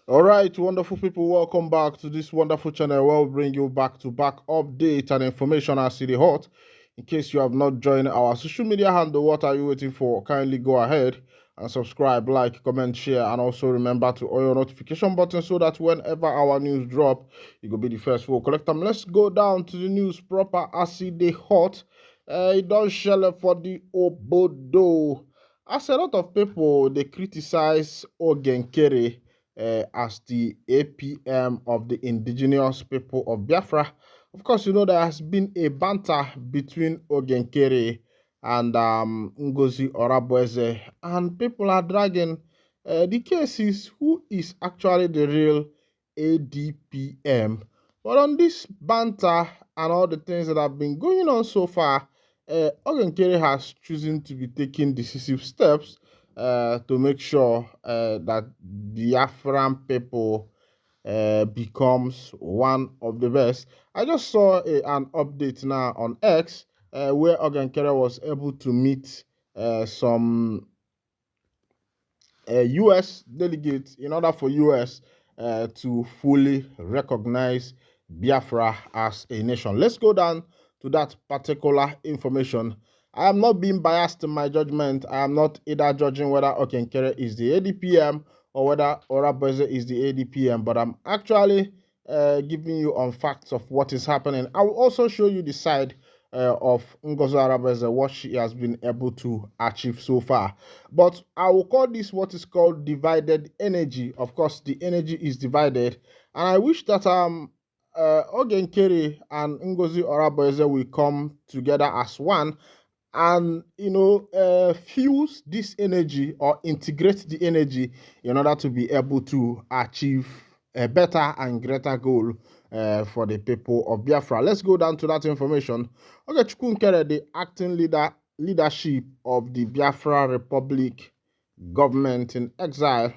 All right, wonderful people, welcome back to this wonderful channel where we bring you back-to-back update and information as City Hot. In case you have not joined our social media handle, what are you waiting for? Kindly go ahead and subscribe, like, comment, share, and also remember to on your notification button so that whenever our news drop, you will be the first to collect them. Let's go down to the news proper as City Hot. It don't shell for the Obodo. As a lot of people, they criticize Ogenkere as the APM of the indigenous people of Biafra. Of course, you know there has been a banter between Ogenkere and Ngozi Orabueze, and people are dragging the cases who is actually the real ADPM. But on this banter and all the things that have been going on so far, Ogenkere has chosen to be taking decisive steps to make sure that Biafran people becomes one of the best. I just saw an update now on X where Ogenkere was able to meet some US delegates in order for US to fully recognize Biafra as a nation. Let's go down to that particular information. I am not being biased in my judgment. I am not either judging whether Okenkere is the ADPM or whether Orabeze is the ADPM, but I'm actually giving you on facts of what is happening. I will also show you the side of Ngozi Arabeze, what she has been able to achieve so far. But I will call this what is called divided energy. Of course, the energy is divided, and I wish that Ogenkere and Ngozi Arabeze will come together as one and fuse this energy or integrate the energy in order to be able to achieve a better and greater goal for the people of Biafra. Let's go down to that information. Okay, Chukwunkere, the acting leadership of the Biafra Republic government in exile,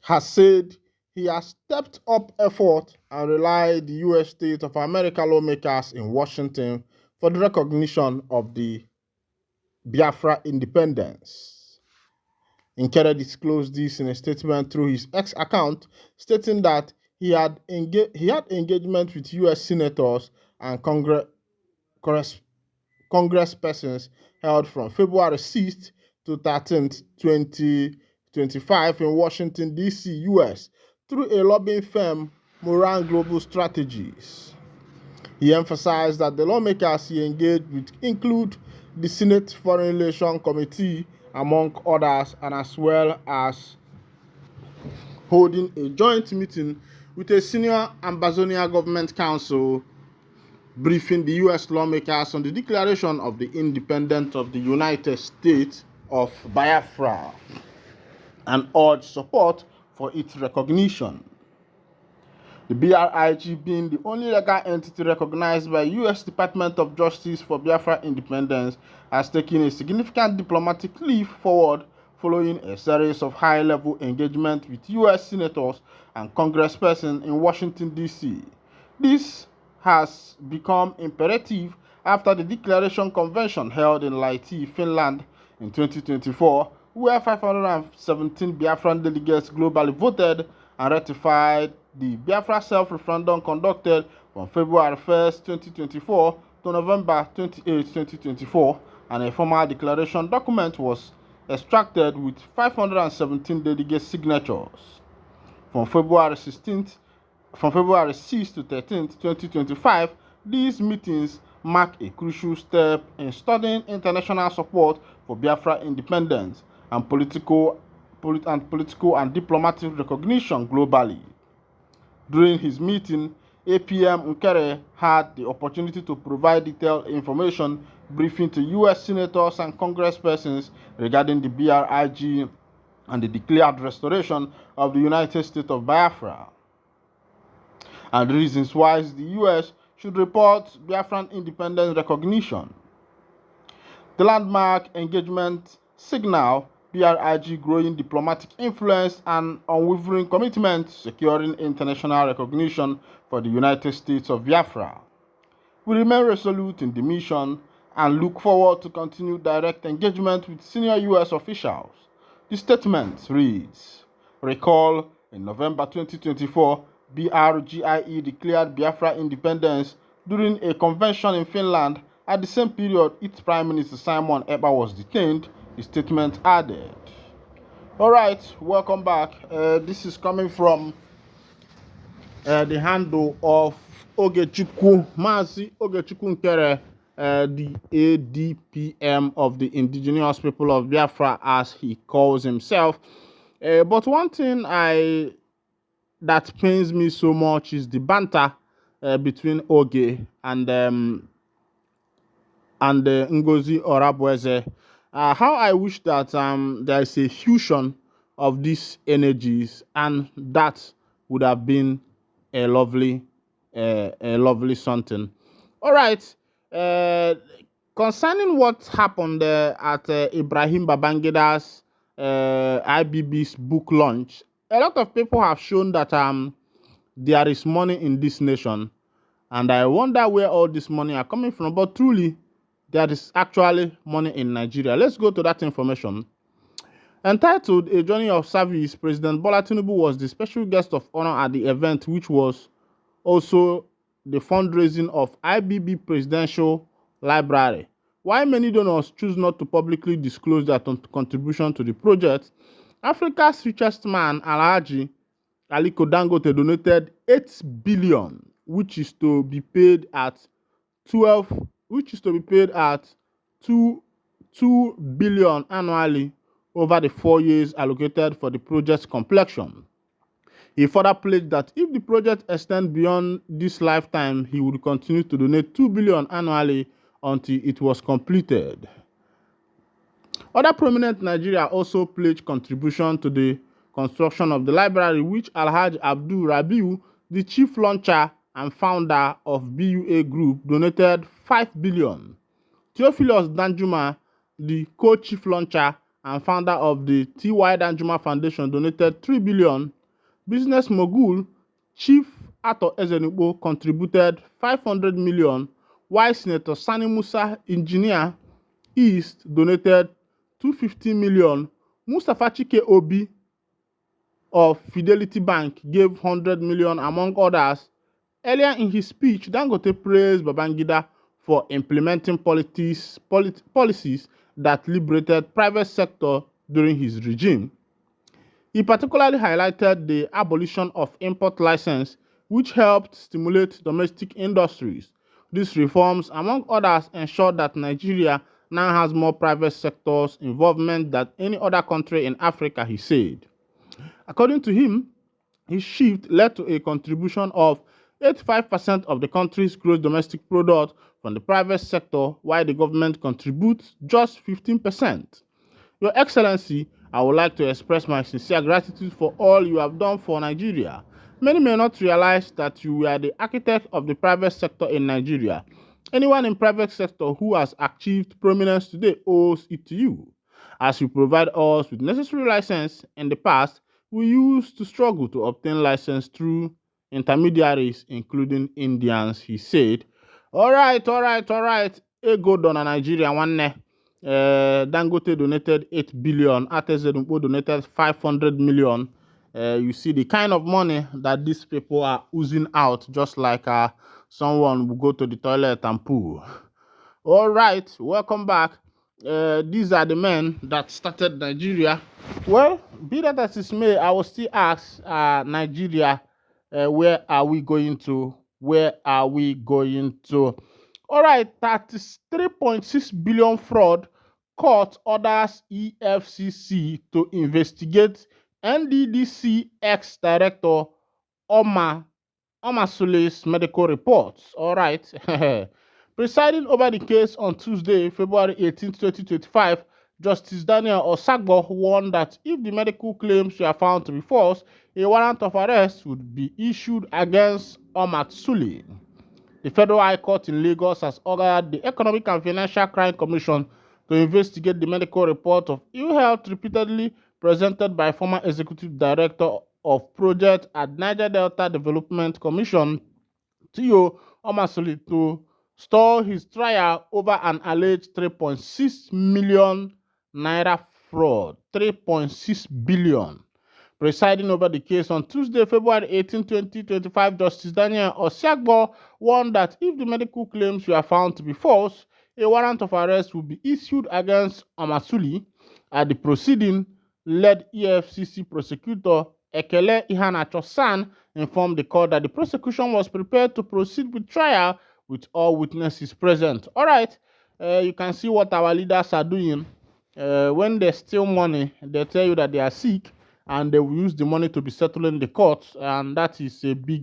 has said he has stepped up effort and relied the U.S. state of America lawmakers in Washington for the recognition of the Biafra independence. Nkere disclosed this in a statement through his X account, stating that he had engagement with U.S. senators and congresspersons held from February 6th to 13th, 2025 in Washington, D.C., U.S., through a lobbying firm, Moran Global Strategies. He emphasized that the lawmakers he engaged with include the Senate Foreign Relations Committee, among others, and as well as holding a joint meeting with a senior Ambazonian government council, briefing the U.S. lawmakers on the declaration of the independence of the United States of Biafra and urged support for its recognition. The BRIG, being the only legal entity recognized by U.S. Department of Justice for Biafra independence, has taken a significant diplomatic leap forward following a series of high-level engagement with U.S. senators and congresspersons in Washington, D.C. This has become imperative after the Declaration Convention held in Lahti, Finland in 2024, where 517 Biafran delegates globally voted and ratified the Biafra self-referendum conducted from February 1st, 2024 to November 28, 2024, and a formal declaration document was extracted with 517 delegate signatures. From February 6th to 13th, 2025, these meetings mark a crucial step in studying international support for Biafra independence and political and diplomatic recognition globally. During his meeting, APM Nkere had the opportunity to provide detailed information briefing to U.S. senators and congresspersons regarding the BRIG and the declared restoration of the United States of Biafra, and reasons why the U.S. should report Biafran independence recognition. The landmark engagement signal BRIG growing diplomatic influence and unwavering commitment to securing international recognition for the United States of Biafra. We remain resolute in the mission and look forward to continued direct engagement with senior U.S. officials. The statement reads, recall, in November 2024, BRGIE declared Biafra independence during a convention in Finland. At the same period, its Prime Minister Simon Ekpa was detained, the statement added. Alright, welcome back. This is coming from the handle of Ogechukwu, Mazi Ogechukwu Nkere, the ADPM of the indigenous people of Biafra, as he calls himself. But one thing that pains me so much is the banter between Oge and Ngozi Orabweze. How I wish that there is a fusion of these energies, and that would have been a lovely something. All right. Concerning what happened at Ibrahim Babangida's IBB's book launch, a lot of people have shown that there is money in this nation, and I wonder where all this money are coming from. But truly, there is actually money in Nigeria. Let's go to that information. Entitled A Journey of Service, President Bola Tinubu was the special guest of honor at the event, which was also the fundraising of IBB Presidential Library. While many donors choose not to publicly disclose their contribution to the project, Africa's richest man, Alhaji Aliko Dangote, donated 8 billion, which is to be paid at 2 billion annually over the 4 years allocated for the project's completion. He further pledged that if the project extends beyond this lifetime, he would continue to donate 2 billion annually until it was completed. Other prominent Nigeria also pledged contribution to the construction of the library, which Alhaji Abdul Rabiu, the chief launcher and founder of BUA Group, donated 5 billion. Theophilus Danjuma, the co-chief launcher and founder of the T.Y. Danjuma Foundation, donated 3 billion. Business mogul Chief Ato Ezenukbo contributed 500 million, while Senator Sani Musa, Engineer East, donated 250 million. Mustafa Chike Obi of Fidelity Bank gave 100 million, among others. Earlier in his speech, Dangote praised Babangida for implementing policies that liberated private sector during his regime. He particularly highlighted the abolition of import license, which helped stimulate domestic industries. These reforms, among others, ensured that Nigeria now has more private sector's involvement than any other country in Africa, he said. According to him, his shift led to a contribution of 85% of the country's gross domestic product from the private sector, while the government contributes just 15%. Your Excellency, I would like to express my sincere gratitude for all you have done for Nigeria. Many may not realize that you were the architect of the private sector in Nigeria. Anyone in private sector who has achieved prominence today owes it to you. As you provide us with necessary license in the past, we used to struggle to obtain license through intermediaries, including Indians, he said. All right. Ego dona Nigeria one. Dangote donated 8 billion. Atezedumpo donated 500 million. You see the kind of money that these people are oozing out, just like someone will go to the toilet and poo. All right, welcome back. These are the men that started Nigeria. Well, be that as it may, I will still ask Nigeria, where are we going to? Where are we going to? All right, that is 3.6 billion fraud. Court orders EFCC to investigate NDDC ex-director Omar Sule's medical reports. All right. Presiding over the case on Tuesday, February 18, 2025, Justice Daniel Osagbo warned that if the medical claims were found to be false, a warrant of arrest would be issued against Omar Sule. The Federal High Court in Lagos has ordered the Economic and Financial Crime Commission to investigate the medical report of ill health repeatedly presented by former executive director of project at Niger Delta Development Commission, Tio Omasuli, to stall his trial over an alleged 3.6 million naira fraud. 3.6 billion. Presiding over the case on Tuesday, February 18, 2025, Justice Daniel Osiagbo warned that if the medical claims were found to be false, a warrant of arrest will be issued against Omasuli. At the proceeding, led EFCC prosecutor Ekele Ihanacho-San informed the court that the prosecution was prepared to proceed with trial with all witnesses present. All right, you can see what our leaders are doing. When they steal money, they tell you that they are sick, and they will use the money to be settling the courts, and that is a big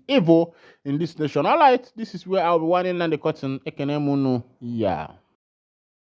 evil in this nation. All right, this is where I'll be winding down the curtain. Ekene Munu, yeah.